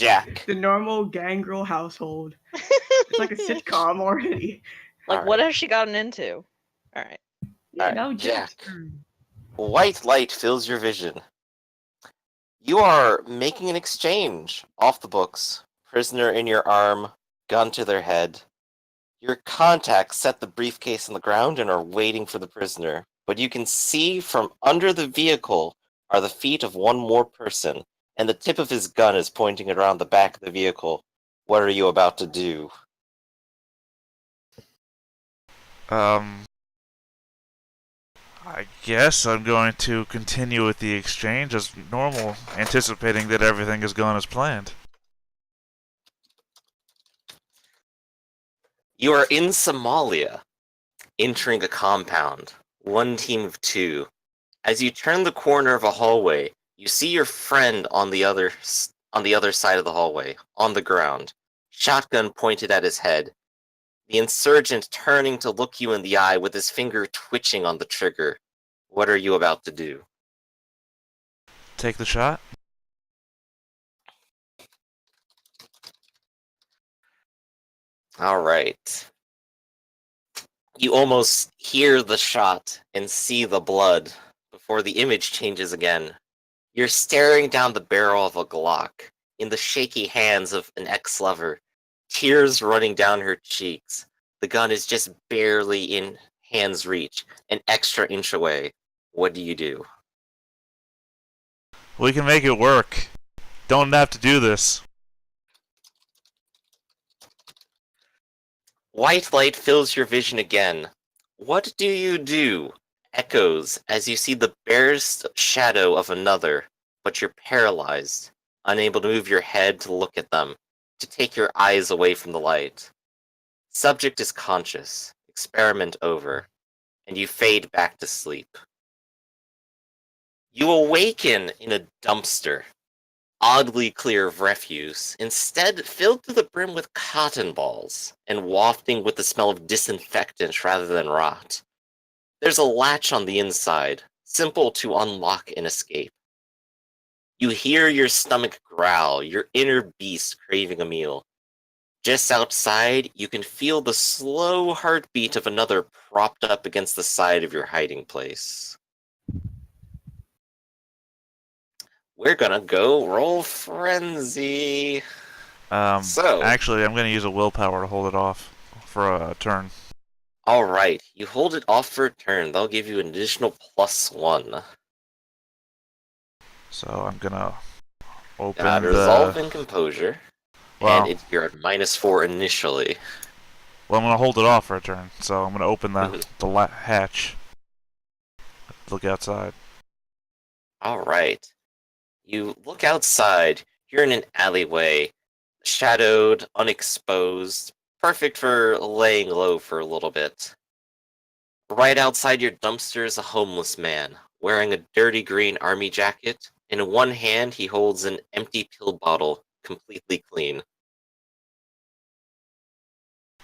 Jack. The normal gangrel household. It's like a sitcom already. Like, All what right. has she gotten into? Alright. Yeah, Alright, now Jack's Jack. turn. White light fills your vision. You are making an exchange off the books. Prisoner in your arm, gun to their head. Your contacts set the briefcase on the ground and are waiting for the prisoner. But you can see from under the vehicle are the feet of one more person, and the tip of his gun is pointing around the back of the vehicle. What are you about to do? I guess I'm going to continue with the exchange as normal, anticipating that everything has gone as planned. You are in Somalia, entering a compound. One team of two. As you turn the corner of a hallway, you see your friend on the other side of the hallway, on the ground, shotgun pointed at his head. The insurgent turning to look you in the eye with his finger twitching on the trigger. What are you about to do? Take the shot? Alright. You almost hear the shot and see the blood before the image changes again. You're staring down the barrel of a Glock in the shaky hands of an ex-lover, tears running down her cheeks. The gun is just barely in hand's reach, an extra inch away. What do you do? We can make it work. Don't have to do this. White light fills your vision again. What do you do? Echoes as you see the barest shadow of another, but you're paralyzed, unable to move your head to look at them, to take your eyes away from the light. Subject is conscious, experiment over, and you fade back to sleep. You awaken in a dumpster, oddly clear of refuse, instead filled to the brim with cotton balls, and wafting with the smell of disinfectant rather than rot. There's a latch on the inside, simple to unlock and escape. You hear your stomach growl, your inner beast craving a meal. Just outside, you can feel the slow heartbeat of another propped up against the side of your hiding place. We're gonna go roll frenzy. So, Actually, I'm going to use a willpower to hold it off for a turn. alright, you hold it off for a turn. That'll give you an additional +1. So I'm going to open Resolve the... and composure. Well, And you're at -4 initially. well, I'm going to hold it off for a turn. So I'm going to open the hatch. Look outside. Alright. You look outside. You're in an alleyway. Shadowed, unexposed. Perfect for laying low for a little bit. Right outside your dumpster is a homeless man, wearing a dirty green army jacket. In one hand, he holds an empty pill bottle, completely clean.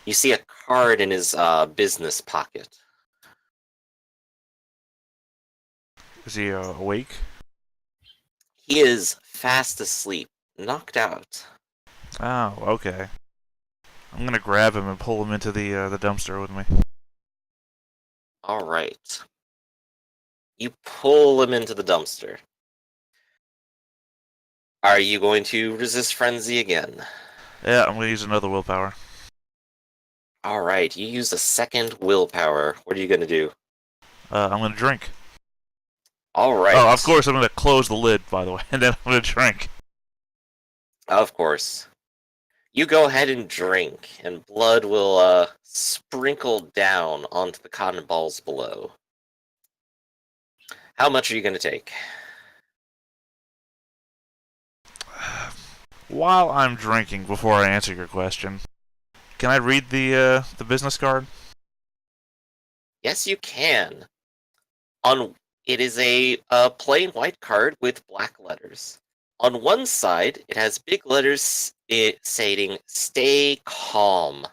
You see a card in his business pocket. Is he awake? He is fast asleep, knocked out. Oh, okay. I'm going to grab him and pull him into the dumpster with me. Alright. You pull him into the dumpster. Are you going to resist frenzy again? Yeah, I'm going to use another willpower. Alright, you use a second willpower. What are you going to do? I'm going to drink. Alright. Oh, of course, I'm going to close the lid, by the way, and then I'm going to drink. Of course. You go ahead and drink, and blood will sprinkle down onto the cotton balls below. How much are you going to take? While I'm drinking, before I answer your question, can I read the business card? Yes, you can. It is a plain white card with black letters. On one side, it has big letters stating "Stay calm,"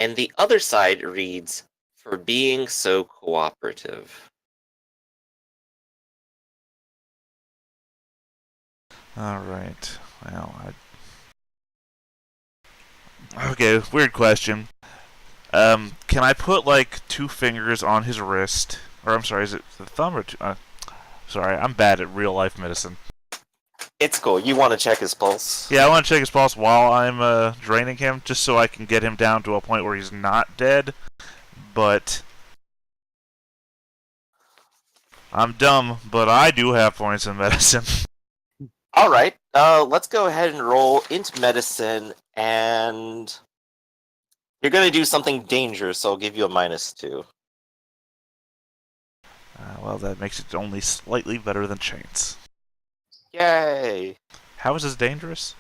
and the other side reads "For being so cooperative." Alright. Well, Okay, weird question. Can I put like 2 fingers on his wrist? Or I'm sorry, is it the thumb or two? Sorry, I'm bad at real life medicine. It's cool. You want to check his pulse? Yeah, I want to check his pulse while I'm draining him, just so I can get him down to a point where he's not dead. But I'm dumb, but I do have points in medicine. All right. Let's go ahead and roll into medicine, and you're gonna do something dangerous, so I'll give you a -2. Well, that makes it only slightly better than chains. Yay! How is this dangerous?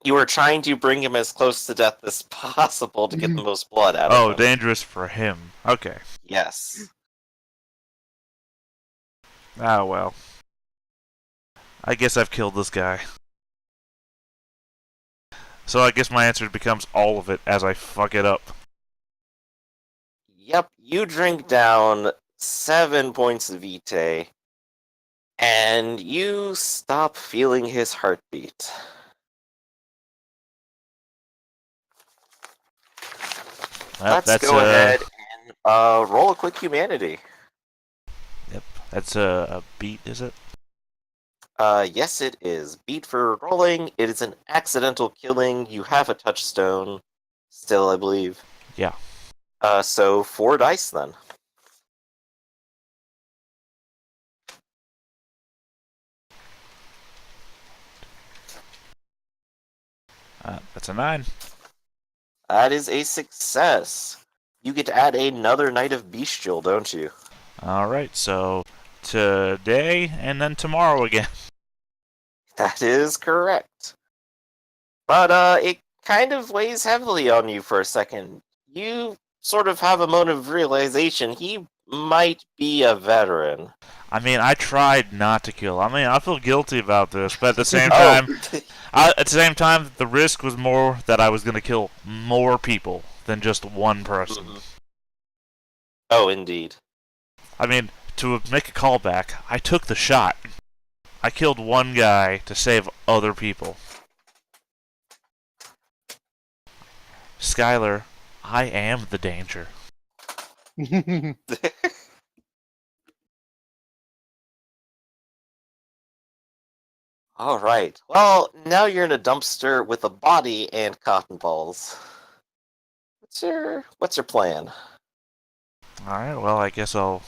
You were trying to bring him as close to death as possible to get the most blood out of Oh, him. dangerous for him. Okay. Yes. Ah, well. I guess I've killed this guy. So I guess my answer becomes all of it as I fuck it up. Yep, you drink down 7 points of vitae, and you stop feeling his heartbeat. Well, Let's that's go ahead and roll a quick humanity. Yep, that's a beat, is it? Yes, it is. Beat for rolling. It is an accidental killing. You have a touchstone still, I believe. Yeah. So 4 dice then. That's a 9. That is a success. You get to add another Knight of Bestial, don't you? Alright, so today and then tomorrow again. That is correct. But it kind of weighs heavily on you for a second. You sort of have a moment of realization he might be a veteran. I mean, I tried not to kill. I mean, I feel guilty about this, but at the same Oh, time, the risk was more that I was going to kill more people than just one person. oh, indeed. I mean, to make a callback, I took the shot. I killed one guy to save other people. Skylar, I am the danger. All right. Well, now you're in a dumpster with a body and cotton balls. What's your plan? Alright, well, I guess I'll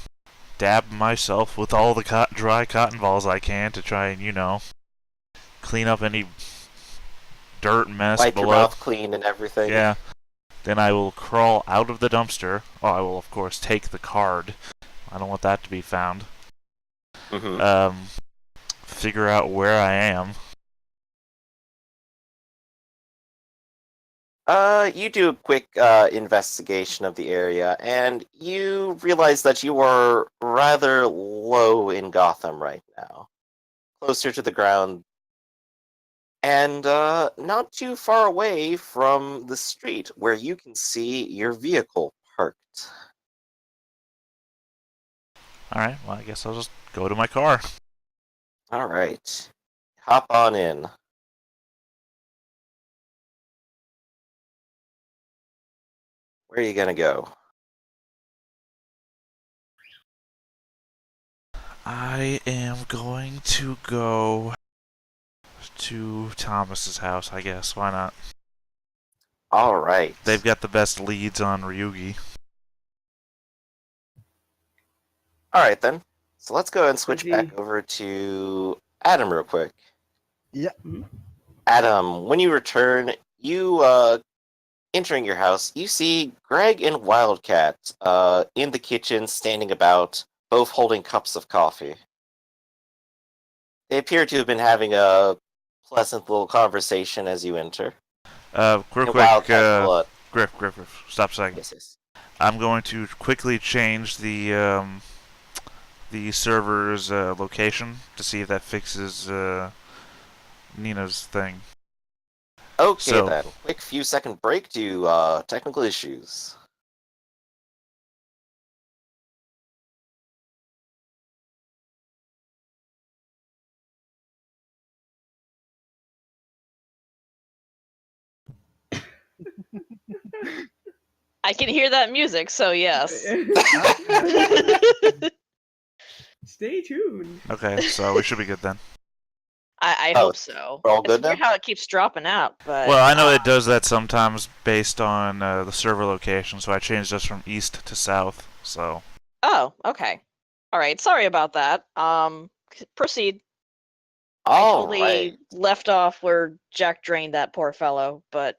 dab myself with all the dry cotton balls I can to try and, clean up any dirt mess Wipe your below. mouth clean and everything. Yeah. Then I will crawl out of the dumpster. Oh, I will, of course, take the card. I don't want that to be found. Mm-hmm. Figure out where I am. You do a quick investigation of the area, and you realize that you are rather low in Gotham right now, closer to the ground, and not too far away from the street where you can see your vehicle parked. Alright, well, I guess I'll just go to my car. All right, hop on in. Where are you gonna go? I am going to go to Thomas's house, I guess. Why not? All right. They've got the best leads on Ryugi. All right then. So let's go and switch Busy. back over to Adam real quick. Yeah. Adam, when you return, you entering your house, you see Greg and Wildcat in the kitchen, standing about, both holding cups of coffee. They appear to have been having a pleasant little conversation as you enter. Real And quick, Wildcat will, Griff, stop a second. yes. I'm going to quickly change the server's location to see if that fixes Nina's thing. Okay So- then. Quick few second break to technical issues. I can hear that music, so yes. Stay tuned. Okay, so we should be good then. I Oh, hope so. we're all It's good weird now? how it keeps dropping out, but Well, I know it does that sometimes based on the server location, so I changed us from east to south. So oh, okay. All right. Sorry about that. Proceed. I All totally right. left off where Jack drained that poor fellow, but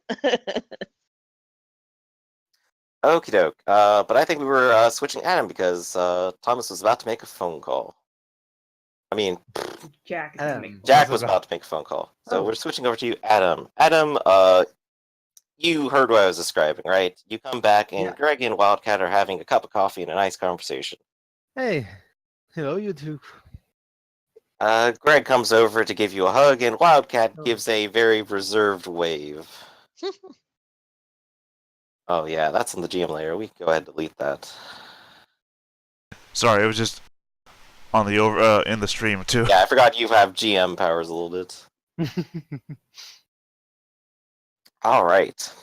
Okie doke. But I think we were switching Adam because Thomas was about to make a phone call. I mean, Jack is gonna make. Jack was about to make a phone call. So Oh. we're switching over to you, Adam. Adam, you heard what I was describing, right? You come back and Yeah. Greg and Wildcat are having a cup of coffee and a nice conversation. Hey, hello, you two. Greg comes over to give you a hug, and Wildcat Oh. gives a very reserved wave. Oh yeah, that's on the GM layer. We can go ahead and delete that. sorry, it was just on the in the stream too. Yeah, I forgot you have GM powers a little bit. All right.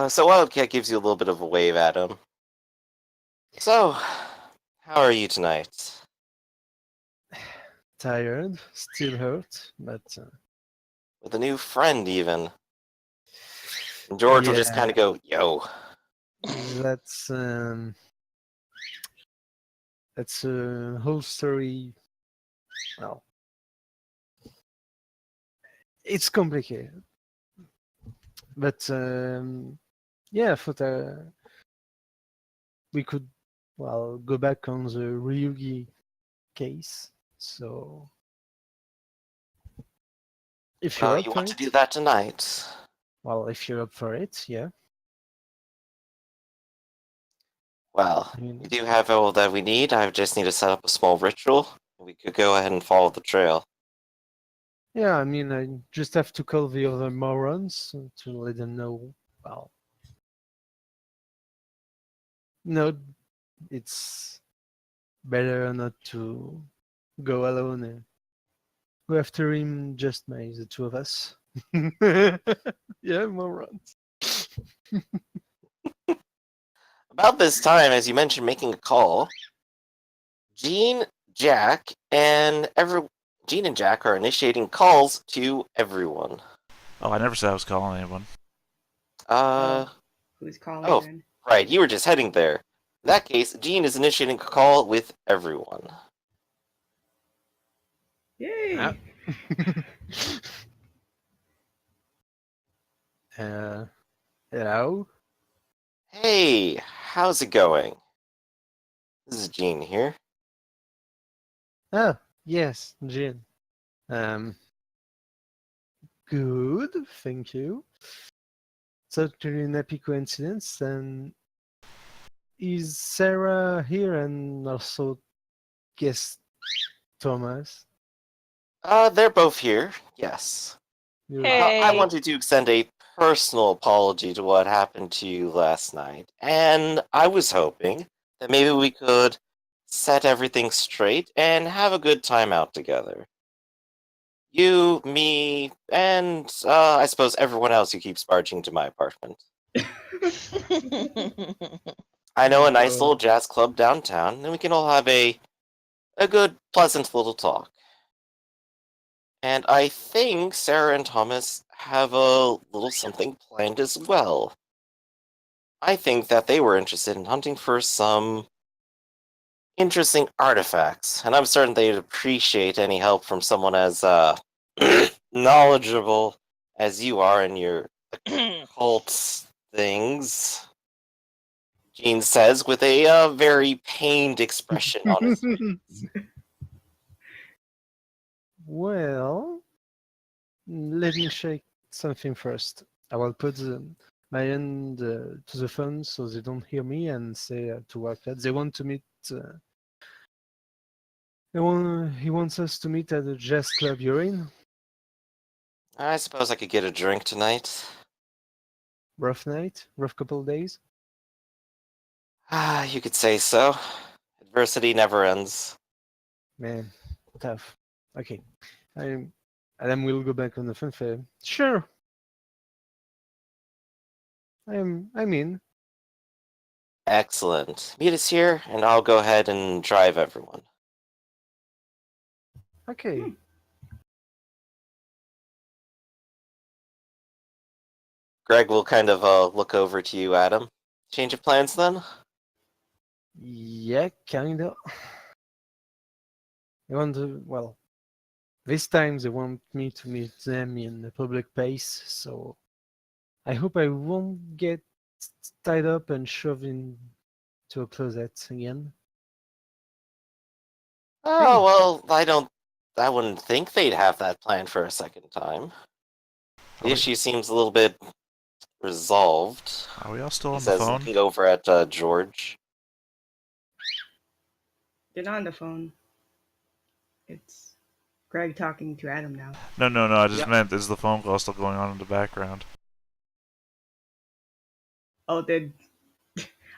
So Wildcat gives you a little bit of a wave at him. So, how are you tonight? Tired, still hurt, but With a new friend, even. And George will just Yeah. kind of go, "Yo." that's a whole story. Well, it's complicated, but yeah, I thought we could go back on the Ryugi case. So if you're up You for want to it, do that tonight? if you're up for it, yeah. Well, I mean, we do have all that we need. I just need to set up a small ritual. We could go ahead and follow the trail. yeah, I mean, I just have to call the other morons to let them know. Well, no, it's better not to go alone and go after him just by the two of us. Yeah, morons. About this time, as you mentioned, making a call, Gene, Jack, and Gene and Jack are initiating calls to everyone. Oh, I never said I was calling anyone. Who's calling Oh. then? Right, you were just heading there. In that case, Gene is initiating a call with everyone. Yay! Ah. Hello? Hey, how's it going? This is Gene here. Oh, yes, Jin. Good, thank you. It's actually an happy coincidence. And is Sarah here and also guest Thomas? They're both here, yes. You- Hey. I wanted to extend a personal apology to what happened to you last night, and I was hoping that maybe we could set everything straight and have a good time out together. You, me, and I suppose everyone else who keeps barging to my apartment. I know a nice little jazz club downtown, and we can all have a good, pleasant little talk. And I think Sarah and Thomas have a little something planned as well. I think that they were interested in hunting for some interesting artifacts, and I'm certain they'd appreciate any help from someone as knowledgeable as you are in your occult things. Gene says with a very pained expression on his face. Well, let me check something first. I will put my hand to the phone so they don't hear me and say to Wildcat they want to meet. He wants us to meet at the jazz club you're in. I suppose I could get a drink tonight. Rough night, rough couple of days. Ah, you could say so. Adversity never ends. Man, tough. Okay, Adam will go back on the fanfare. Sure, I'm in. Excellent. Meet us here, and I'll go ahead and drive everyone. Okay. Hmm. Greg will kind of look over to you, Adam. Change of plans then? Yeah, kinda. I want to, well, this time they want me to meet them in a public place, so I hope I won't get tied up and shoved into a closet again. Oh, well, I wouldn't think they'd have that planned for a second time. The Are we, issue seems a little bit resolved. are we all still He on the says, phone? looking over at George. They're not on the phone. It's Greg talking to Adam now. No. I just Yep. meant, is the phone call still going on in the background? Oh, did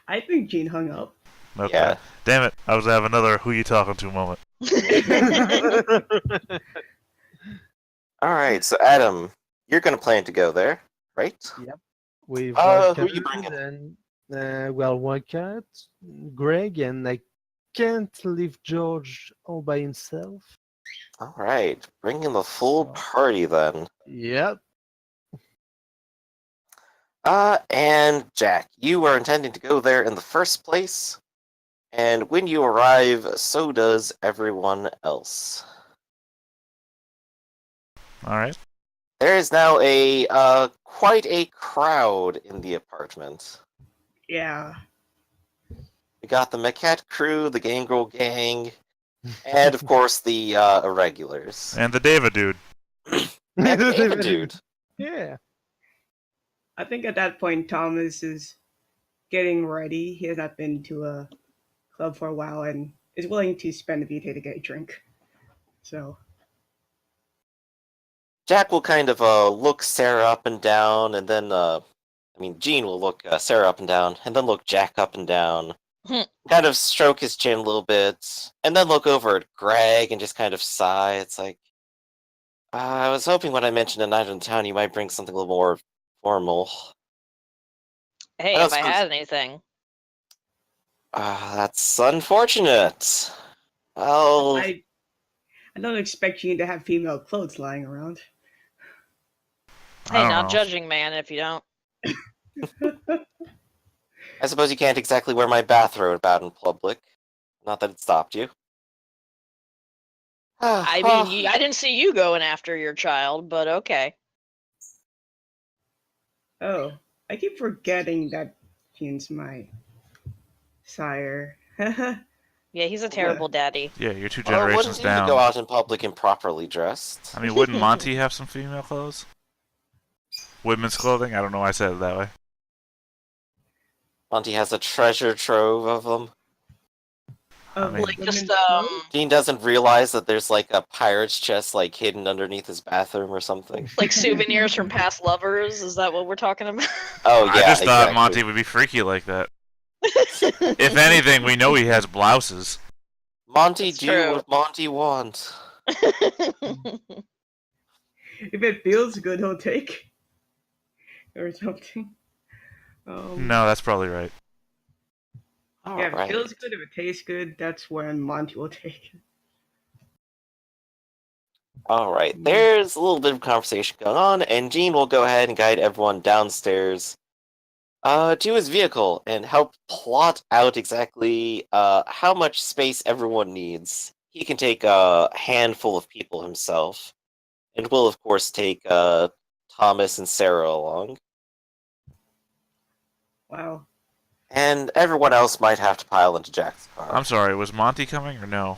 I think Gene hung up? Okay. Yeah. Damn it! I was having another "who you talking to" moment. Alright, so Adam, you're gonna plan to go there, right? With Who you Wildcat bringing? and Wildcat, Greg, and I can't leave George all by himself. Alright, bringing the full So- party then. Yep. And Jack, you were intending to go there in the first place, and when you arrive, so does everyone else. All right. There is now quite a crowd in the apartment. Yeah. We got the Maquette crew, the Gangrel gang, and of course the irregulars. And the David dude. And the David dude. Yeah. I think at that point Thomas is getting ready. He has not been to a club for a while and is willing to spend a VT to get a drink. So Jack will kind of look Sarah up and down, and then Gene will look Sarah up and down, and then look Jack up and down. Kind of stroke his chin a little bit, and then look over at Greg and just kind of sigh. It's like, I was hoping when I mentioned a night in town, you might bring something a little more formal. Hey, I don't if I suppose- had anything. That's unfortunate. Well, I don't expect you to have female clothes lying around. I Hey, don't not know. judging, man, if you don't. I suppose you can't exactly wear my bathrobe about in public. Not that it stopped you. I mean, I didn't see you going after your child, but okay. Oh, I keep forgetting that Gene's my sire. Yeah, he's a terrible daddy. Yeah, you're 2 Well, it generations wouldn't do to go down. out in public improperly dressed. I mean, wouldn't Monty have some female clothes? Women's clothing? I don't know why I said it that way. Monty has a treasure trove of them. Of mean- Like just women's clothes? Dean doesn't realize that there's like a pirate's chest like hidden underneath his bathroom or something. like souvenirs from past lovers. Is that what we're talking about? Oh yeah, I just thought exactly. Monty would be freaky like that. If anything, we know he has blouses. Monty That's do true. what Monty want. If it feels good, he'll take. Or something. No, that's probably right. Yeah, if it Alright. feels good, if it tastes good, that's when Monty will take it. Alright, there's a little bit of conversation going on, and Gene will go ahead and guide everyone downstairs to his vehicle and help plot out exactly how much space everyone needs. He can take a handful of people himself, and will of course take Thomas and Sarah along. Wow. And everyone else might have to pile into Jack's car. I'm sorry, was Monty coming or no?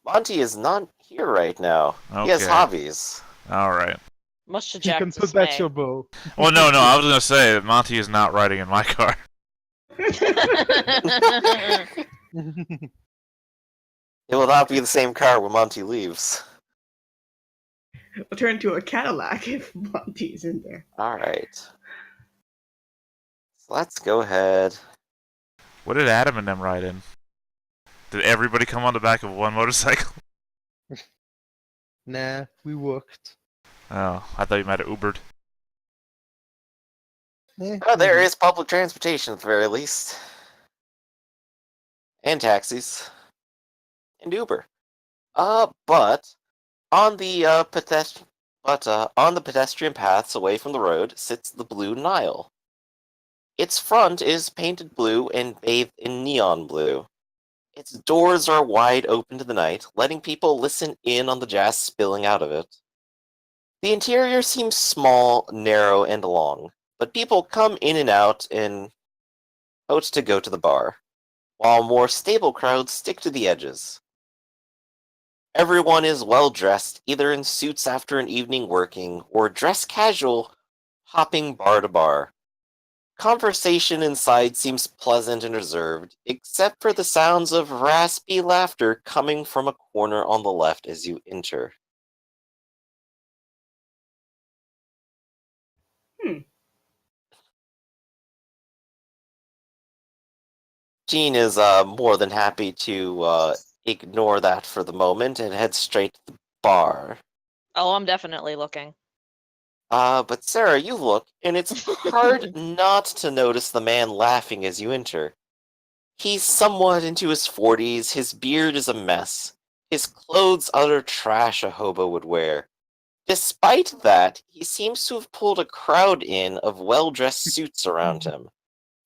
Monty is not here right now. He has Okay. hobbies. Alright. Much to You can Jack's put back dismay. your bow. Well, no, I was gonna say that Monty is not riding in my car. It will not be the same car when Monty leaves. We'll turn into a Cadillac if Monty's in there. Alright. So let's go ahead. What did Adam and them ride in? Did everybody come on the back of one motorcycle? Nah, we walked. Oh, I thought you might have Ubered. Oh, there maybe. is public transportation at the very least. And taxis. And Uber. But on the on the pedestrian paths away from the road sits the Blue Nile. Its front is painted blue and bathed in neon blue. Its doors are wide open to the night, letting people listen in on the jazz spilling out of it. The interior seems small, narrow, and long, but people come in and out in hopes to go to the bar, while more stable crowds stick to the edges. Everyone is well dressed, either in suits after an evening working, or dressed casual, hopping bar to bar. Conversation inside seems pleasant and reserved, except for the sounds of raspy laughter coming from a corner on the left as you enter. Jean is more than happy to ignore that for the moment and head straight to the bar. Oh, I'm definitely looking. But Sarah, you look, and it's hard not to notice the man laughing as you enter. He's somewhat into his 40s, his beard is a mess, his clothes utter trash a hobo would wear. Despite that, he seems to have pulled a crowd in of well-dressed suits around him,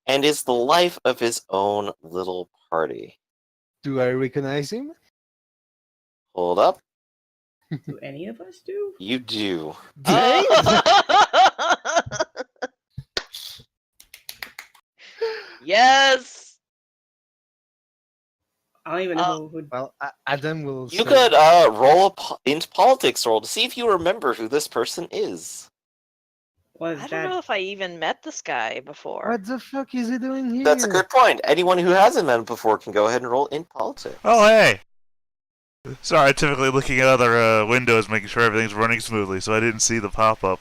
and is the life of his own little party. Do I recognize him? Hold up, Do any of us do? you do. Dave? Yes. I don't even know who. Well, Adam will. You say- could roll into politics roll to see if you remember who this person is. Was I that? don't know if I even met this guy before. What the fuck is he doing here? That's a good point. Anyone who hasn't met him before can go ahead and roll in politics. Oh, hey! Sorry, typically looking at other windows, making sure everything's running smoothly, so I didn't see the pop-up.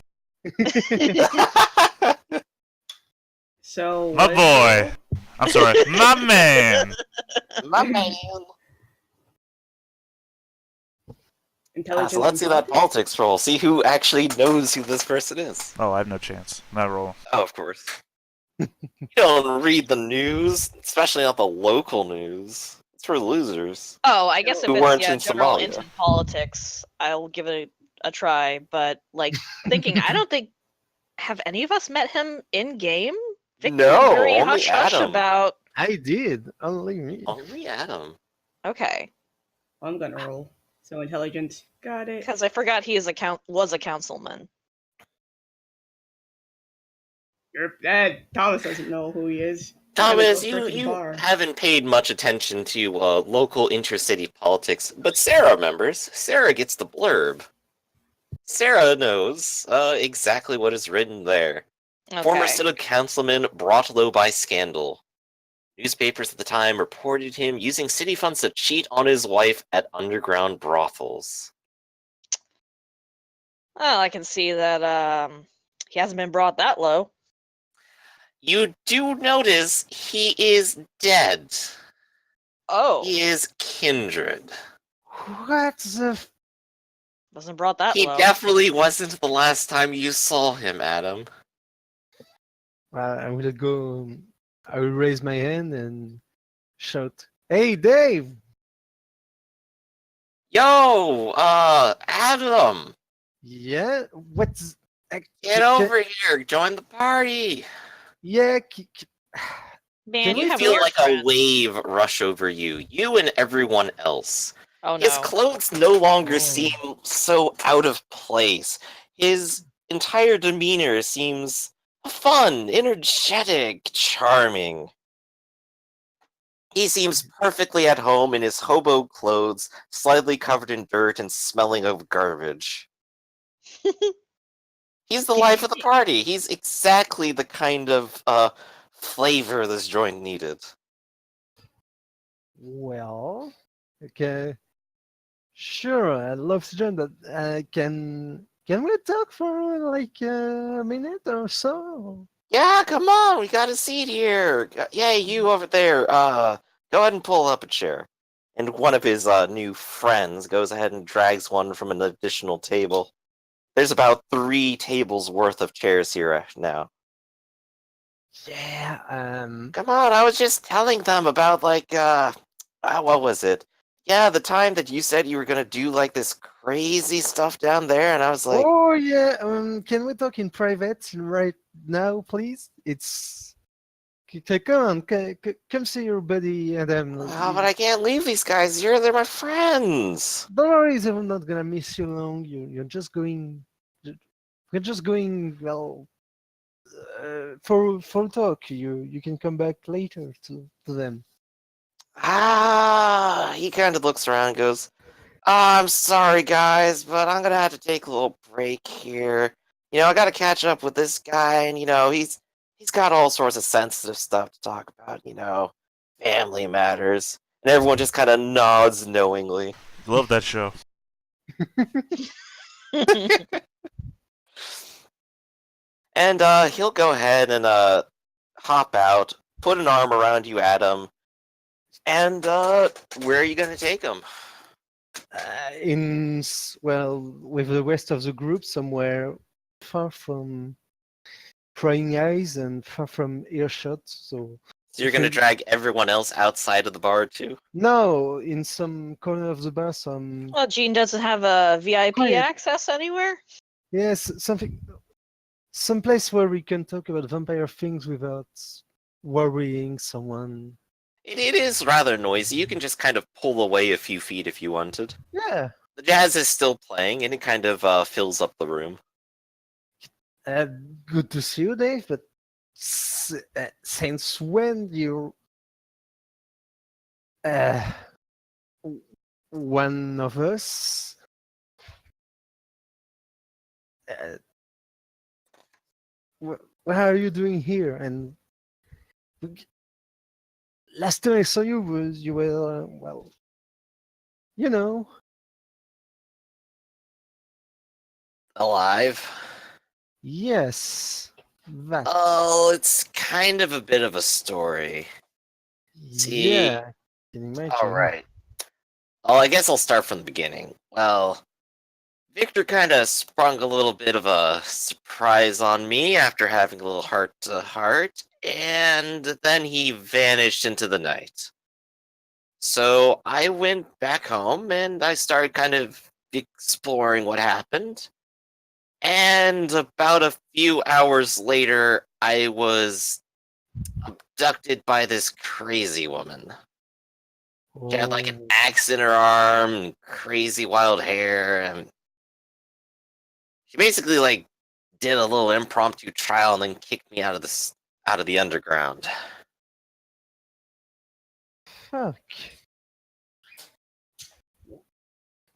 So. My what is boy! it? I'm sorry, my man! My man. Intelligence. So let's see and that politics? politics roll. See who actually knows who this person is. Oh, I have no chance. Not rolling. Oh, of course. You don't read the news, especially not the local news. It's for losers. Oh, I guess if Who it's weren't in general Somalia. into politics, I'll give it a try. But like thinking, I don't think have any of us met him in game. Victor's No, very only hush hush Adam. about. I did. Only me. Only Adam. Okay, I'm gonna roll. So intelligence. Got it. because I forgot he is was a councilman. Thomas doesn't know who he is. I'm gonna Thomas, go you, straight to the you bar. haven't paid much attention to local intercity politics, but Sarah remembers. Sarah gets the blurb. Sarah knows exactly what is written there. Former Okay. city councilman brought low by scandal. Newspapers at the time reported him using city funds to cheat on his wife at underground brothels. Well, I can see that he hasn't been brought that low. You do notice he is dead. Oh, He is kindred. What the? wasn't brought that He low. definitely wasn't the last time you saw him, Adam. I will go. I will raise my hand and shout, "Hey, Dave!" Yo, Adam, Yeah. What's? get over here, join the party. Yeah. Man, Can you we have Feel weird like friends. a wave rush over you and everyone else. Oh His no. clothes no longer Oh. seem so out of place. His entire demeanor seems fun, energetic, charming. He seems perfectly at home in his hobo clothes, slightly covered in dirt and smelling of garbage. He's the life of the party. He's exactly the kind of flavor this joint needed. Well, okay. Sure, I'd love to join, but can we talk for like a minute or so? Yeah, come on, we got a seat here. Yeah, you over there. Go ahead and pull up a chair. And one of his new friends goes ahead and drags one from an additional table. There's about 3 tables worth of chairs here now. Yeah. Come on, I was just telling them about what was it? Yeah, the time that you said you were gonna do like this crazy stuff down there, and I was like, Oh yeah. Can we talk in private right now, please? It's. Come on, come see your buddy Adam. oh, but I can't leave these guys here. They're my friends. Don't worry, I'm not gonna miss you long. You're just going. We're just going. Well, for talk. You can come back later to them. He kind of looks around and goes, I'm sorry, guys, but I'm gonna have to take a little break here. I gotta catch up with this guy, and he's got all sorts of sensitive stuff to talk about. Family matters, and everyone just kind of nods knowingly. Love that show. And he'll go ahead and hop out, put an arm around you, Adam, and where are you gonna take him? With the rest of the group, somewhere far from prying eyes and far from earshot. So So you're gonna drag everyone else outside of the bar too? no, in some corner of the bar, some Well, Gene doesn't have a VIP Quiet. access anywhere. yes, some place where we can talk about vampire things without worrying someone. It is rather noisy. You can just kind of pull away a few feet if you wanted. Yeah. The jazz is still playing, and it kind of fills up the room. Good to see you, Dave. But since when you one of us? What are you doing here? And last time I saw you you were well, you know. Alive? Yes, that. Oh, it's kind of a bit of a story. See? Yeah, can imagine. Alright. Well, I guess I'll start from the beginning. Well, Victor kind of sprung a little bit of a surprise on me after having a little heart-to-heart, and then he vanished into the night. So I went back home, and I started kind of exploring what happened. And about a few hours later, I was abducted by this crazy woman. She had like an axe in her arm, and crazy wild hair, and she basically like did a little impromptu trial and then kicked me out of the underground. Fuck.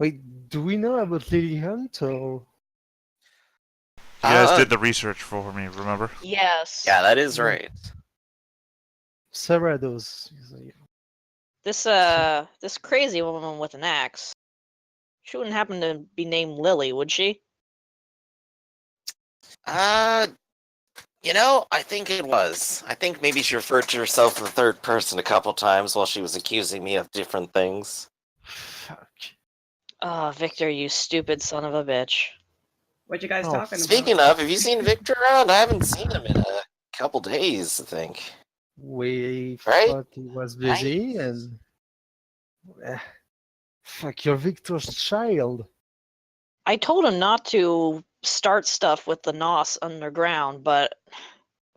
Wait, do we know about Lily Hunt or? You guys Uh, did the research for me, remember? Yes. Yeah, that is right. Sarah does. This crazy woman with an axe. She wouldn't happen to be named Lily, would she? I think it was. I think maybe she referred to herself in the third person a couple times while she was accusing me of different things. Fuck. Oh, Victor, you stupid son of a bitch. What you guys Oh, talking about? Speaking of, have you seen Victor around? I haven't seen him in a couple days, I think. We Right? thought he was busy and. Fuck, you're Victor's child. I told him not to start stuff with the Nos underground, but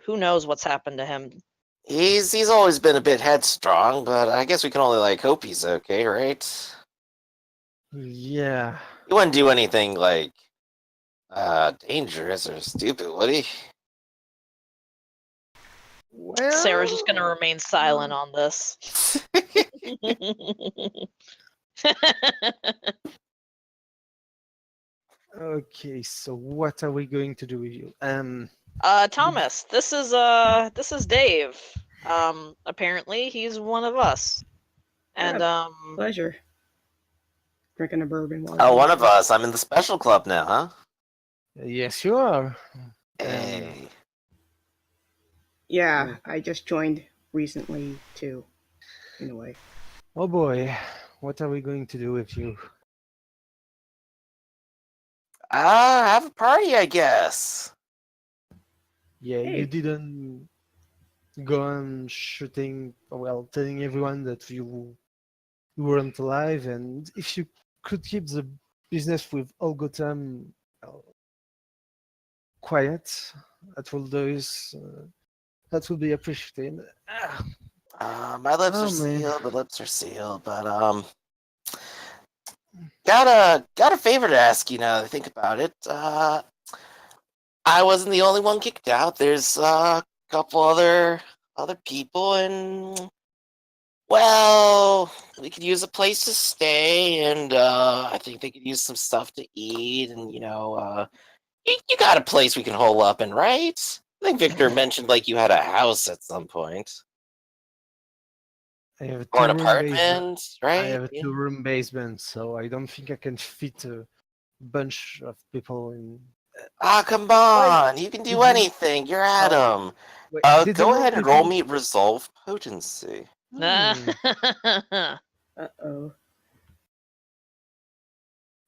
who knows what's happened to him. He's always been a bit headstrong, but I guess we can only hope he's okay, right? Yeah. He wouldn't do anything dangerous or stupid, would he? Well. Sarah's just gonna remain silent on this. Okay, so what are we going to do with you? Thomas, this is Dave. Apparently he's one of us. And Pleasure. Drinking a bourbon while Oh, one of us. I'm in the special club now, huh? Yes, you are. Hey. Yeah, I just joined recently too, in a way. Oh boy, what are we going to do with you? Have a party, I guess. Yeah, Hey. you didn't go on shooting, well, telling everyone that you weren't alive, and if you could keep the business with all Gotham well, quiet, that would be appreciated. My lips Oh are man. sealed. The lips are sealed. But got a favor to ask you now that I think about it. I wasn't the only one kicked out. There's a couple other people, and well, we could use a place to stay, and I think they could use some stuff to eat, and you got a place we can hole up in, right? I think Victor mentioned like you had a house at some point. I have a Or an two-room basement. apartment, I right? have a Yeah. two-room basement, so I don't think I can fit a bunch of people in. Ah, come on! You can do Did you- anything. You're Adam. Wait, did Go you know ahead and roll me resolve potency. Uh-oh.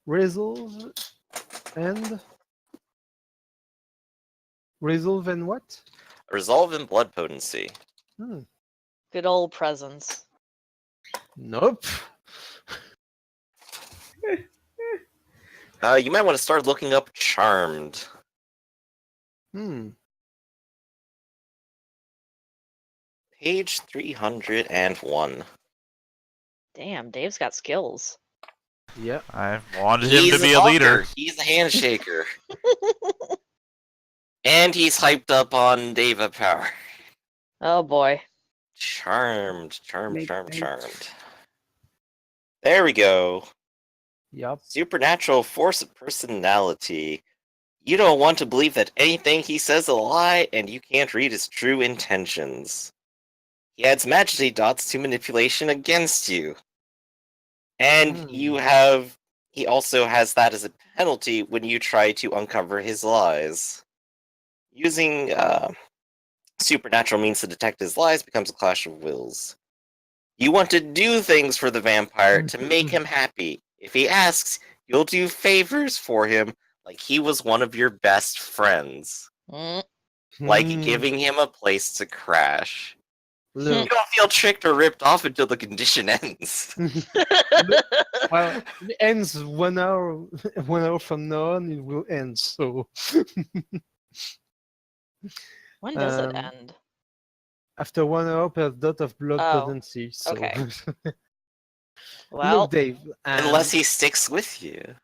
resolve and resolve and what? Resolve and blood potency. Good old presence. Nope. You might want to start looking up charmed. Page 301. Damn, Dave's got skills. Yeah. I wanted him to be a talker. leader. He's a handshaker. And he's hyped up on Deva power. Oh boy. Charmed. Makes Charmed. There we go. Yep. Supernatural force of personality. You don't want to believe that anything he says is a lie, and you can't read his true intentions. He adds majesty dots to manipulation against you. And he also has that as a penalty when you try to uncover his lies. Using supernatural means to detect his lies becomes a clash of wills. You want to do things for the vampire to make him happy. If he asks, you'll do favors for him like he was one of your best friends. Like giving him a place to crash. You Look, don't feel tricked or ripped off until the condition ends. well, it ends 1 hour. 1 hour from now on, it will end. So When does it Um, end? after 1 hour per dot of blood Oh, potency. So okay. Well, look, Dave. Unless he sticks with you.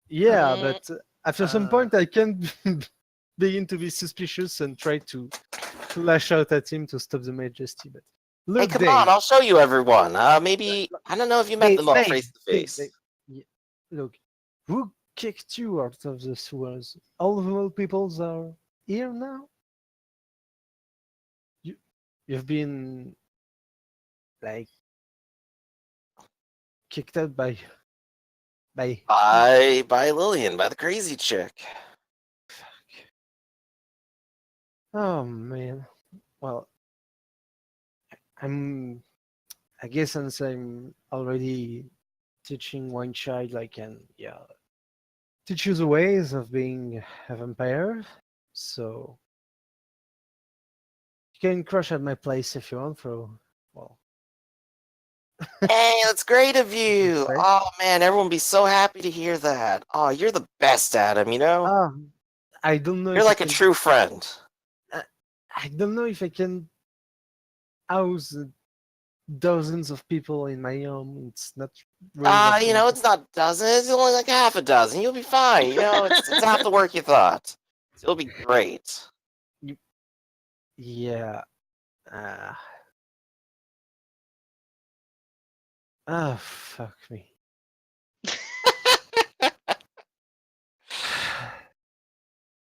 Yeah, Mm, but after some point, I can begin to be suspicious and try to lash out at him to stop the majesty. But look, Hey, come Dave. on, I'll show you everyone. Maybe, I don't know if you met them all Dave, face to face. Dave, yeah. Look, who kicked you out of the sewers? All the old peoples are here now? You've been, like, kicked out by By Lillian, by the crazy chick. Oh man. Well, I guess since I'm already teaching one child, I can teach you the ways of being a vampire. So you can crush at my place if you want for Hey, that's great of you. Right. Oh man, everyone will be so happy to hear that. Oh, you're the best, Adam, you know? I don't know You're if like I a can, true friend. I don't know if I can house dozens of people in my home. It's not really that You know, it's not dozens, it's only like half a dozen. You'll be fine, you know, it's half the work you thought. It'll be great. Yeah. Fuck me.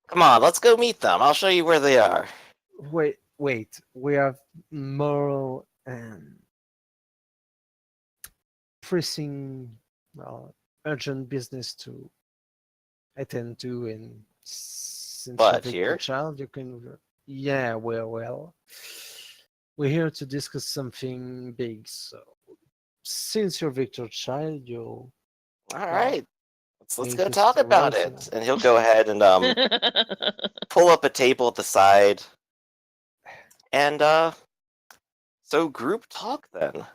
Come on, let's go meet them. I'll show you where they are. Wait. We have moral and pressing, urgent business to attend to, and since But you're here? a child, you can. Yeah, well, we're here to discuss something big. So, since you're Victor's child, you'll. All right. Let's need go to talk stay about right it. And he'll go ahead and pull up a table at the side. And so group talk then.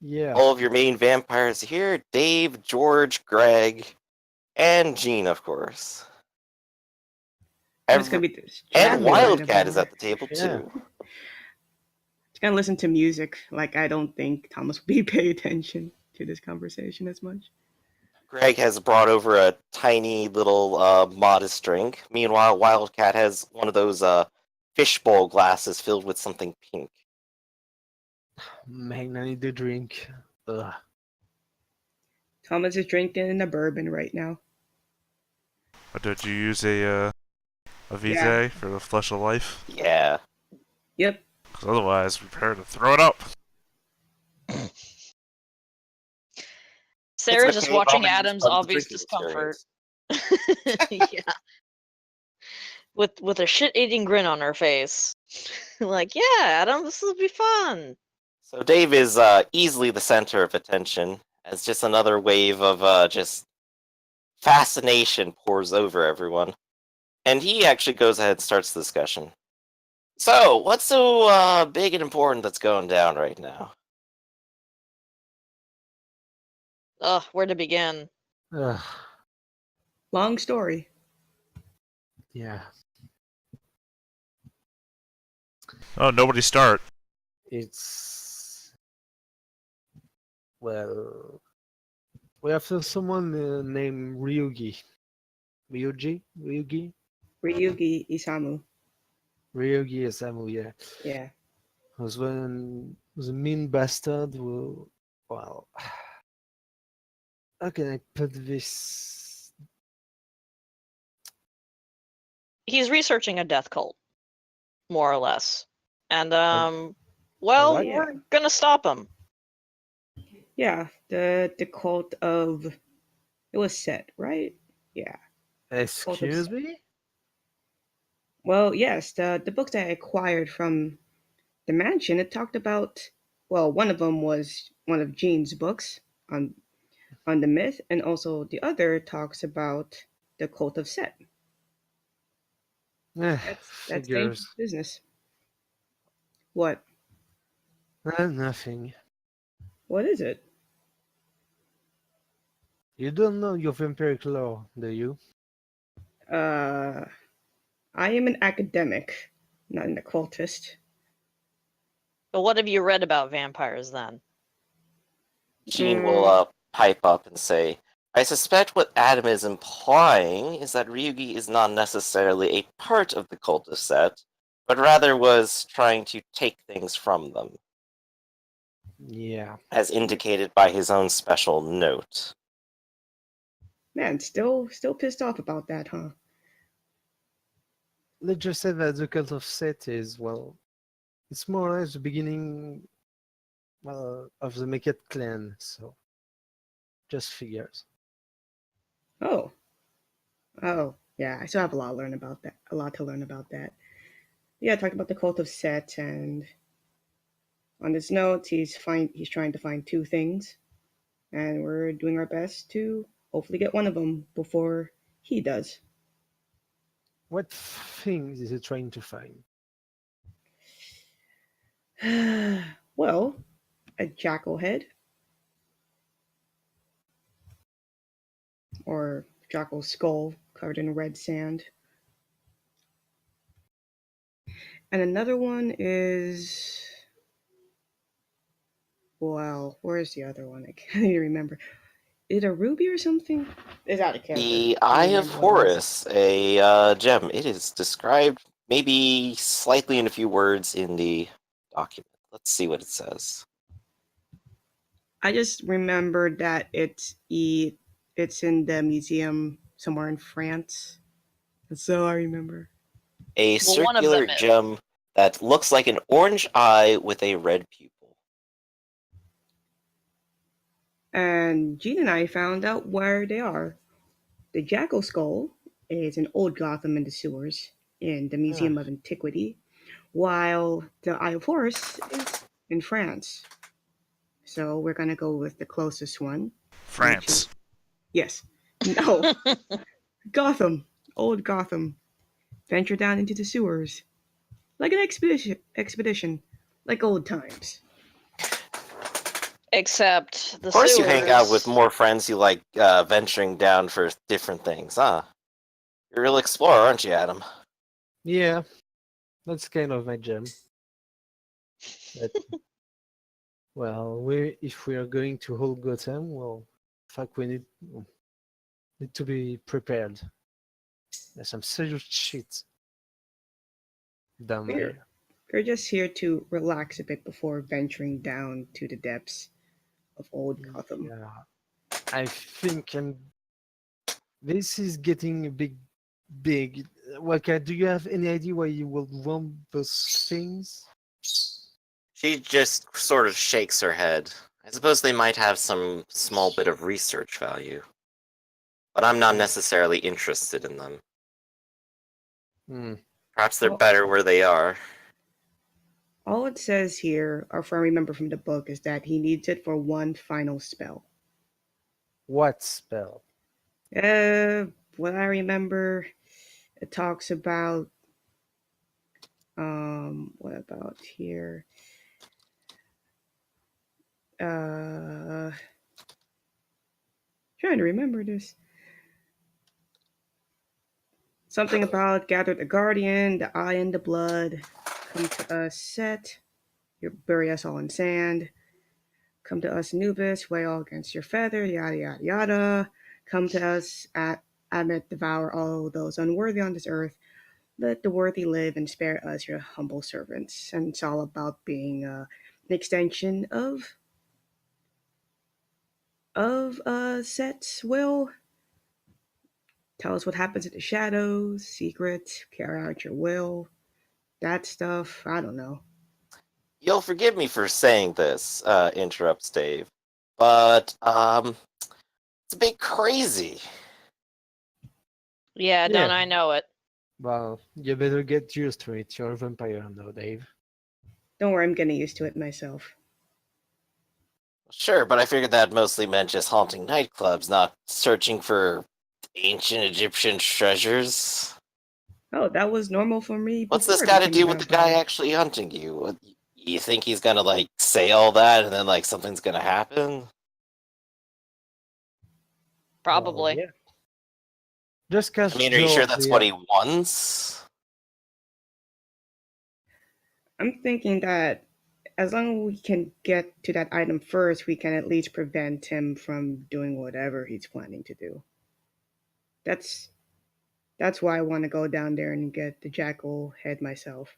Yeah. All of your main vampires here: Dave, George, Greg, and Jean, of course. It's gonna be this And chat we might Wildcat have is more. at the table Yeah. too. Just gonna listen to music. Like I don't think Thomas will be paying attention to this conversation as much. Greg has brought over a tiny little modest drink. Meanwhile, Wildcat has one of those fishbowl glasses filled with something pink. Man, I need to drink. Ugh. Thomas is drinking a bourbon right now. But did you use a VtR for the flush of life? Yeah. Yep. Because otherwise, prepare to throw it up. Sarah It's just okay, watching Robin, it's Adam's part of the obvious drinking discomfort. experience. Yeah. With a shit-eating grin on her face. Like, yeah, Adam, this will be fun. So Dave is easily the center of attention, as just another wave of just fascination pours over everyone. And he actually goes ahead and starts the discussion. So, what's so big and important that's going down right now? Ugh, where to begin? Ugh. Long story. Yeah. Oh, nobody start. It's well, we have someone named Ryugi. Ryugi? Ryugi Isamu. Ryugi Isamu, yeah. Yeah. Was a mean bastard who, well, how can I put this? He's researching a death cult, more or less. And, well, Alright. we're gonna stop him. Yeah. The cult of it was set, right? Yeah. Excuse me? Well, yes, the books that I acquired from the mansion, it talked about, well, one of them was one of Jean's books on the myth, and also the other talks about the cult of Set. That's the ancient Figures. business. What? Nothing. What is it? You don't know your vampiric law, do you? I am an academic, not an occultist. But what have you read about vampires then? Jean will pipe up and say, I suspect what Adam is implying is that Ryugi is not necessarily a part of the cult of Set, but rather was trying to take things from them, Yeah. as indicated by his own special note. Man, still pissed off about that, huh? Let's just say that the cult of Set is, well, it's more or less the beginning, well, of the Meket clan, so just figures. Oh, yeah. I still have a lot to learn about that. A lot to learn about that. Yeah, I talked about the cult of Set, and on his notes, he's trying to find two things, and we're doing our best to hopefully get one of them before he does. What things is he trying to find? Well, a jackal head or jackal skull covered in red sand. And another one is, well, where's the other one? I can't even remember. Is it a ruby or something? It's out of character. The I Eye don't of remember what it Horus, is. a gem. It is described maybe slightly in a few words in the document. Let's see what it says. I just remembered that it's in the museum somewhere in France. That's all I remember. A Well, one of circular them is. gem that looks like an orange eye with a red pupil. And Jean and I found out where they are. The jackal skull is in old Gotham in the sewers in the Museum of Antiquity, while the Eye of Horus is in France. So we're gonna go with the closest one. France. Yes. No. Gotham. Old Gotham. Venture down into the sewers. like an expedition, like old times. Except the Of course, you hang out with sewers- more friends you like venturing down for different things, huh? You're a real explorer, aren't you, Adam? Yeah, that's kind of my jam. But, well, if we are going to hold Gotham, well, fuck, we need to be prepared. There's some serious shit down We're, there. we're just here to relax a bit before venturing down to the depths of old Gotham. Yeah, I think this is getting a big. Waka, do you have any idea why you will want those things? She just sort of shakes her head. I suppose they might have some small bit of research value. But I'm not necessarily interested in them. Hmm. Perhaps they're Well- better where they are. All it says here, or if I remember from the book, is that he needs it for one final spell. What spell? What I remember, it talks about what about here? Trying to remember this. Something about gather the guardian, the eye and the blood. Come to us, Set. You bury us all in sand. Come to us, Anubis. Weigh all against your feather. Yada yada yada. Come to us, at Admit, devour all those unworthy on this earth. Let the worthy live and spare us, your humble servants. And it's all about being an extension of Set's will. Tell us what happens in the shadows, secrets, carry out your will, that stuff. I don't know. You'll forgive me for saying this, interrupts Dave. But, it's a bit crazy. Yeah, Yeah. don't I know it? Well, you better get used to it. You're a vampire now, Dave. Don't worry, I'm getting used to it myself. Sure, but I figured that mostly meant just haunting nightclubs, not searching for ancient Egyptian treasures. Oh, that was normal for me. What's before this I got to became a do with the guy vampire. actually hunting you? You think he's gonna, like, say all that and then, like, something's gonna happen? Probably. Well, yeah. Just cast I mean, are you Jaw sure of that's the what he wants? I'm thinking that as long as we can get to that item first, we can at least prevent him from doing whatever he's planning to do. That's why I want to go down there and get the jackal head myself.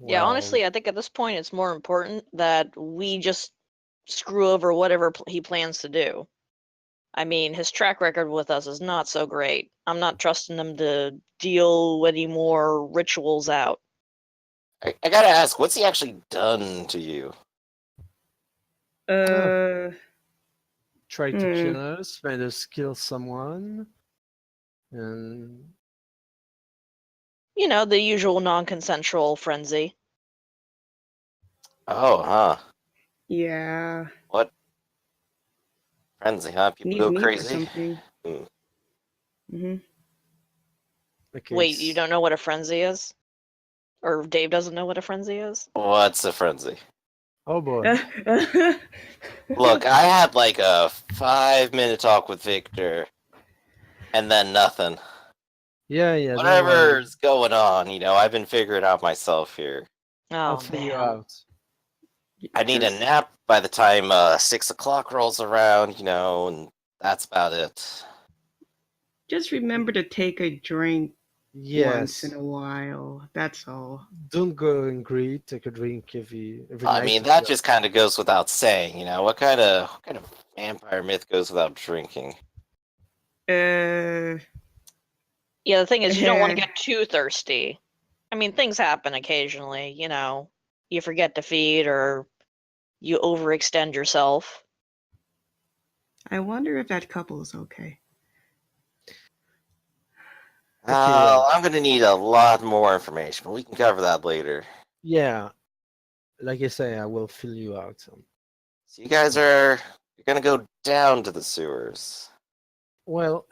Yeah, honestly, I think at this point it's more important that we just screw over whatever he plans to do. I mean, his track record with us is not so great. I'm not trusting him to deal any more rituals out. I gotta ask, what's he actually done to you? try to Hmm. kill us, made us kill someone, and You know, the usual non-consensual frenzy. Oh, huh. Yeah. What? Frenzy, huh? He People needs go me for crazy? something. Hmm. Mm-hmm. okay, Wait, you don't know what a frenzy is? Or Dave doesn't know what a frenzy is? What's a frenzy? Oh boy. Look, I had like a 5-minute talk with Victor, and then nothing. Yeah, don't worry. Whatever's going on, I've been figuring out myself here. I'll Oh, fill you man. out. I need a Just- nap by the time 6 o'clock rolls around, and that's about it. Just remember to take a drink once Yes. in a while. That's all. Don't go angry. Take a drink every I night. mean, if that you- just kind of goes without saying, What kind of vampire myth goes without drinking? Uh, Yeah, the thing is, you don't want to Eh. get too thirsty. I mean, things happen occasionally, you forget to feed or you overextend yourself. I wonder if that couple is okay. I'm going to need a lot more information, but we can cover that later. Yeah. Like I say, I will fill you out. So you guys you're going to go down to the sewers. Well,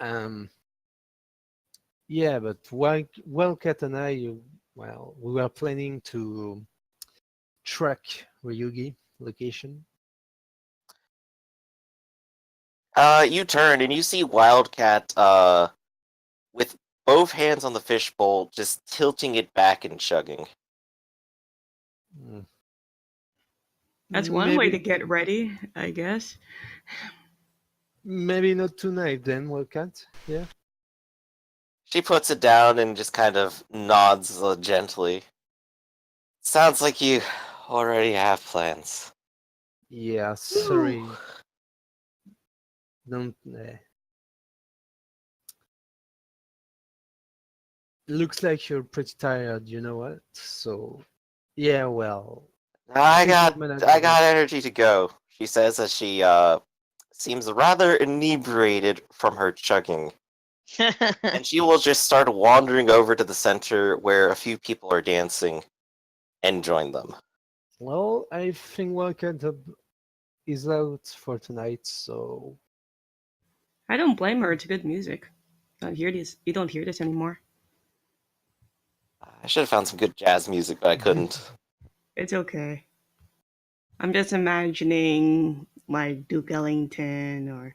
yeah, but Wildcat and I Well, we were planning to track Ryugi location. You turn and you see Wildcat with both hands on the fishbowl, just tilting it back and chugging. Hmm. That's one way to Maybe- get ready, I guess. Maybe not tonight then, Wildcat. Yeah. She puts it down and just kind of nods gently. Sounds like you already have plans. Yeah, sorry. Don't. Looks like you're pretty tired, you know what? So, yeah, well. I got People manage- energy to go, she says as she seems rather inebriated from her chugging. And she will just start wandering over to the center where a few people are dancing and join them. Well, I think Wildcat is out for tonight, so I don't blame her. It's good music. Don't hear this. You don't hear this anymore. I should have found some good jazz music, but I couldn't. It's okay. I'm just imagining like Duke Ellington or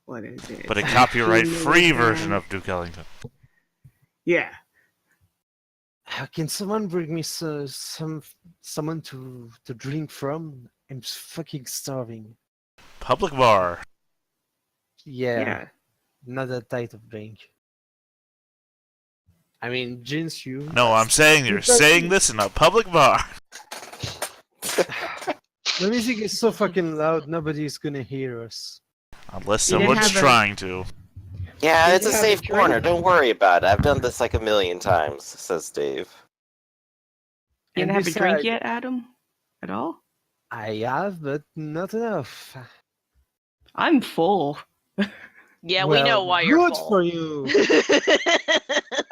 what is it? But a copyright-free Human version Design. of Duke Ellington. Yeah. can someone bring me someone to drink from? I'm fucking starving. Public bar. Yeah, not that type of drink. I mean, Jin's you. No, I'm saying you're Because- saying this in a public bar. The music is so fucking loud, nobody's gonna hear us. Unless You didn't someone's have a- trying to. Yeah, Did it's you a have a safe drink? corner. Don't worry about it. I've done this like a million times, says Dave. You And didn't have a drink besides- yet, Adam? At all? I have, but not enough. I'm full. Yeah, we know Well, why you're good full. for you.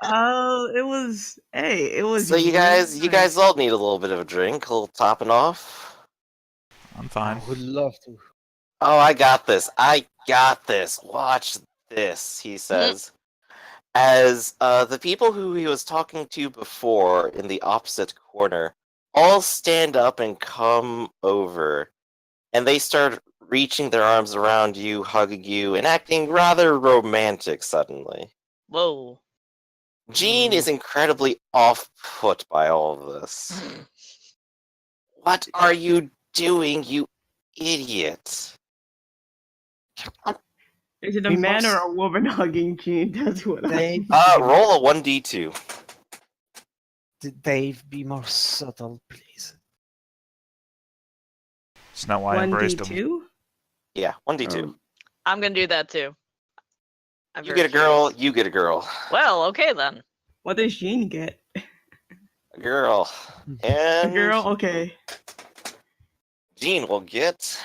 Oh, it was. Hey, it was. So you really guys all need a little bit of a drink, a little topping off. I'm fine. I would love to. Oh, I got this. I got this. Watch this, he says. As the people who he was talking to before in the opposite corner all stand up and come over. And they start reaching their arms around you, hugging you, and acting rather romantic suddenly. Whoa. Jean is incredibly off-put by all of this. What are you doing, you idiot? Is it a We man or must- a woman hugging Gene? That's what I. Roll a 1d2. Dave, be more subtle, please. It's not why I embraced him. 1d2? Yeah, 1d2. Oh. I'm gonna do that too. I'm You very get a girl, curious. you get a girl. Well, okay then. What does Jean get? A girl. A And girl? Okay. Jean will get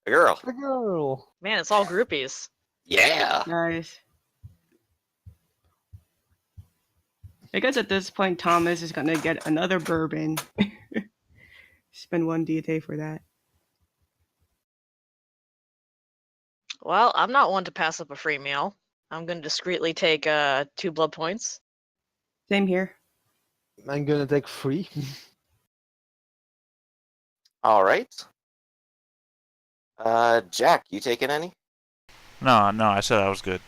a girl. A girl. Man, it's all groupies. Yeah. Nice. I guess at this point, Thomas is gonna get another bourbon. Spend 1 DTA for that. Well, I'm not one to pass up a free meal. I'm gonna discreetly take 2 blood points. Same here. I'm gonna take 3. All right. Jack, you taking any? No, I said I was good.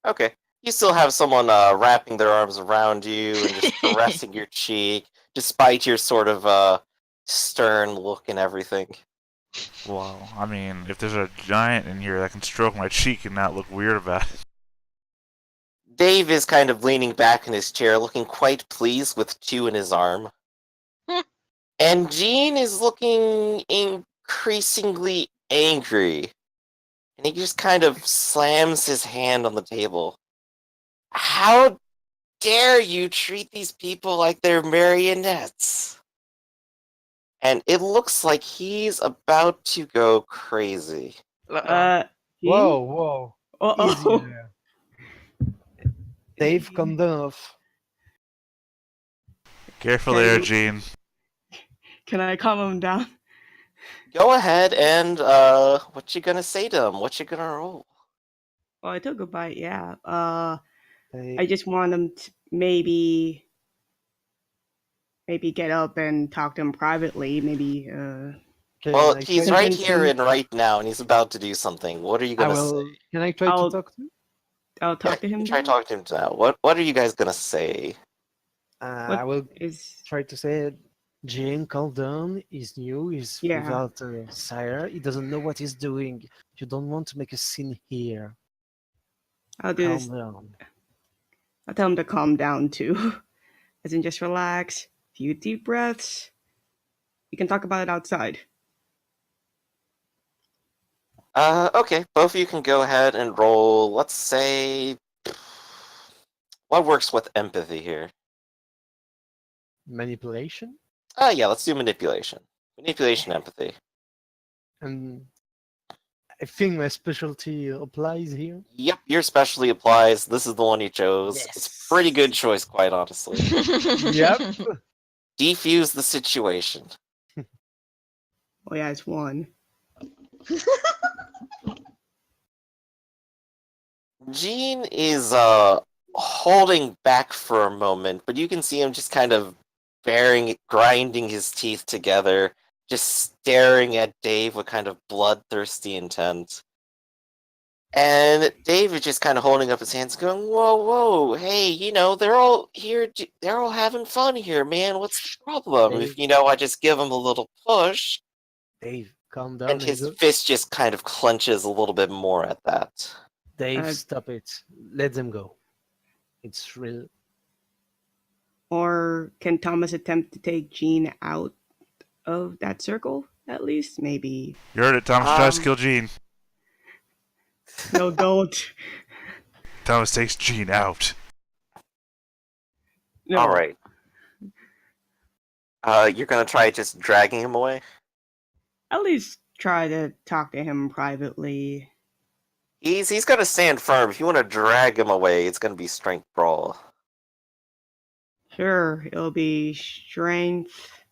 Okay. You still have someone wrapping their arms around you and just caressing your cheek, despite your sort of stern look and everything. Well, I mean, if there's a giant in here that can stroke my cheek and not look weird about it. Dave is kind of leaning back in his chair, looking quite pleased with 2 in his arm. And Jean is looking increasingly angry. And he just kind of slams his hand on the table. How dare you treat these people like they're marionettes? And it looks like he's about to go crazy. Uh-oh. Jean? Whoa. Easy Uh-oh. there. Dave, come down off. Careful Okay, there, you- Gene. Can I calm him down? Go ahead and, what you gonna say to him? What you gonna roll? Well, I took a bite, yeah. I just want him to maybe get up and talk to him privately. Maybe. Can Well, I he's try right to- here and right now, and he's about to do something. What are you I gonna will. say? Can I try I'll- to talk to him? I'll talk to You him. try then? talking to him now. What are you guys gonna say? What I will is? try to say, Jane, calm down. He's new. He's Yeah. without Sire. He doesn't know what he's doing. You don't want to make a scene here. I'll do Calm this. down. I'll tell him to calm down too. As in, just relax. Few deep breaths. We can talk about it outside. Okay, both of you can go ahead and roll, let's say... What works with empathy here? Manipulation Yeah, let's do manipulation. Manipulation, empathy. and I think my specialty applies here. Yep, your specialty applies. This is the one you chose. It's Yes. a pretty good choice, quite honestly. Yep. Defuse the situation. Oh yeah, it's one. Gene is holding back for a moment, but you can see him just kind of grinding his teeth together, just staring at Dave with kind of bloodthirsty intent. And Dave is just kind of holding up his hands, going, "Whoa, whoa, hey, they're all here, they're all having fun here, man. What's the problem? If, I just give them a little push." Dave, calm down. And his fist just kind of clenches a little bit more at that. Dave, stop it. Let them go. It's real. Or can Thomas attempt to take Jean out of that circle? At least, maybe. You heard it. Thomas tries to kill Gene. No, don't. Thomas takes Gene out. No. All right. You're gonna try just dragging him away? At least try to talk to him privately. He's gonna stand firm. If you want to drag him away, it's gonna be strength brawl. Sure, it'll be strength.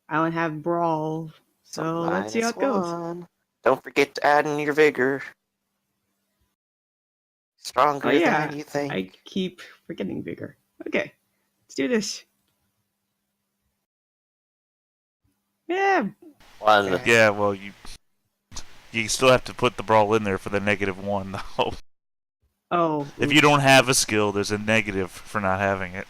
I don't have brawl, so let's see how it goes. -1. Don't forget to add in your vigor. Stronger than you think. I keep forgetting vigor. Okay, let's do this. Yeah. 1. Yeah, well, you still have to put the brawl in there for the -1, though. Oh. If you don't have a skill, there's a negative for not having it.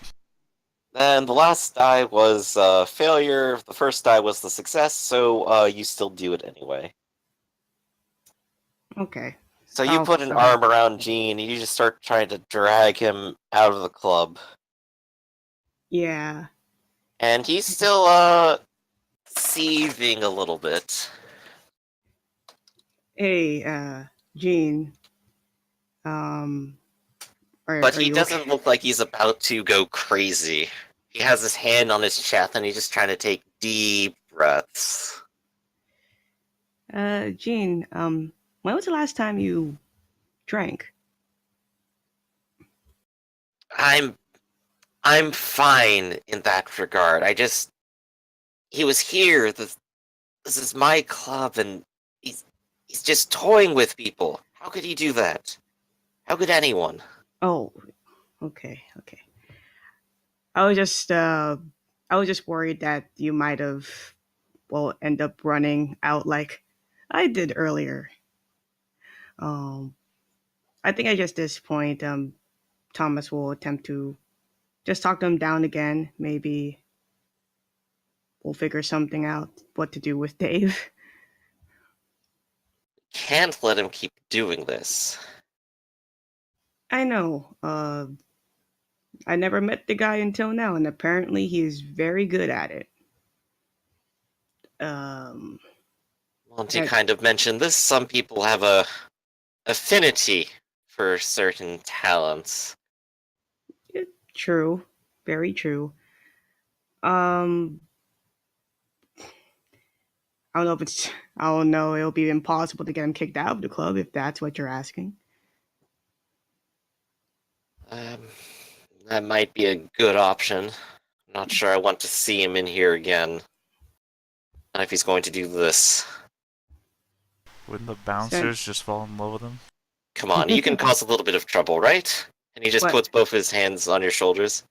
And the last die was failure. The first die was the success, so you still do it anyway. Okay. So you put an arm around Gene, and you just start trying to drag him out of the club. Yeah. And he's still, seething a little bit. Hey, Gene. But he doesn't look like he's about to go crazy. He has his hand on his chest, and he's just trying to take deep breaths. Gene, when was the last time you drank? I'm fine in that regard. He was here. This is my club, and he's just toying with people. How could he do that? How could anyone? Oh, okay. I was just worried that you might have, end up running out like I did earlier. I think at just this point, Thomas will attempt to just talk them down again. Maybe we'll figure something out what to do with Dave. Can't let him keep doing this. I know. I never met the guy until now, and apparently he is very good at it. Well, to kind of mention this, some people have a affinity for certain talents. True. Very true. I don't know, it'll be impossible to get him kicked out of the club if that's what you're asking. That might be a good option. I'm not sure I want to see him in here again. Not if he's going to do this. Wouldn't the bouncers just fall in love with him? come on, you can cause a little bit of trouble, right? And he just What? puts both his hands on your shoulders.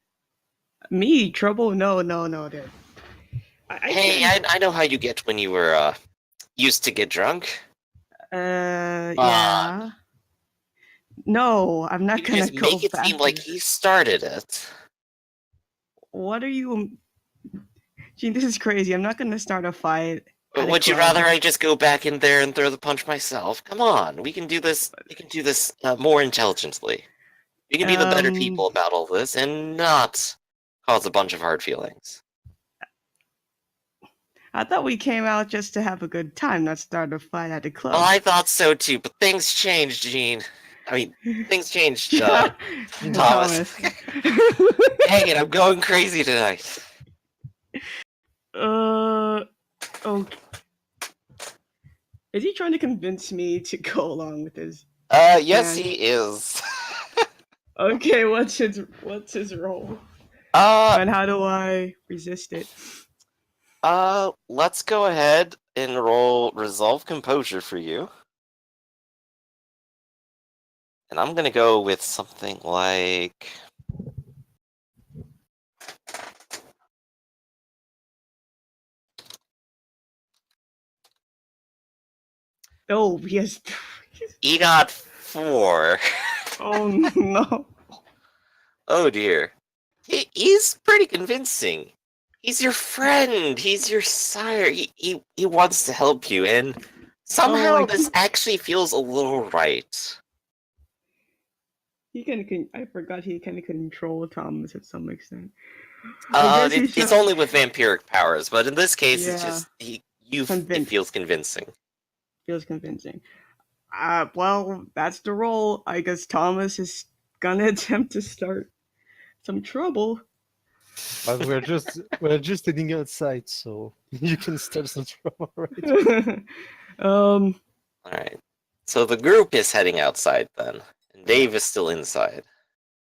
Me? Trouble? No, dude. Hey, can't- I know how you get when you were used to get drunk. Yeah. No, I'm not You gonna just go make it back. seem like he started it. What are you? Gee, this is crazy. I'm not gonna start a fight. at a Would you club. rather I just go back in there and throw the punch myself? Come on, we can do this. We can do this more intelligently. We can be the better people about all this and not cause a bunch of hard feelings. I thought we came out just to have a good time, not start a fight at the club. Well, I thought so too, but things changed, Gene. I mean, things changed, Yeah. Thomas. Dang it, I'm going crazy tonight. Okay. Is he trying to convince me to go along with his? Yes, Man. he is. Okay, what's his role? Uh, And how do I resist it? let's go ahead and roll Resolve Composure for you. And I'm gonna go with something like... Oh, yes. He got 4. Oh no. Oh dear. He's pretty convincing. He's your friend. He's your sire. He wants to help you, and somehow my this actually feels a little right. He can. I forgot he can control Thomas at some extent. I guess he's It's just- only with vampiric powers, but in this case, it's Yeah. just it Convinced. feels convincing. Feels convincing. Well, that's the role. I guess Thomas is gonna attempt to start some trouble. But we're just heading outside, so you can start some trouble, right? All right. So the group is heading outside then, and Dave is still inside.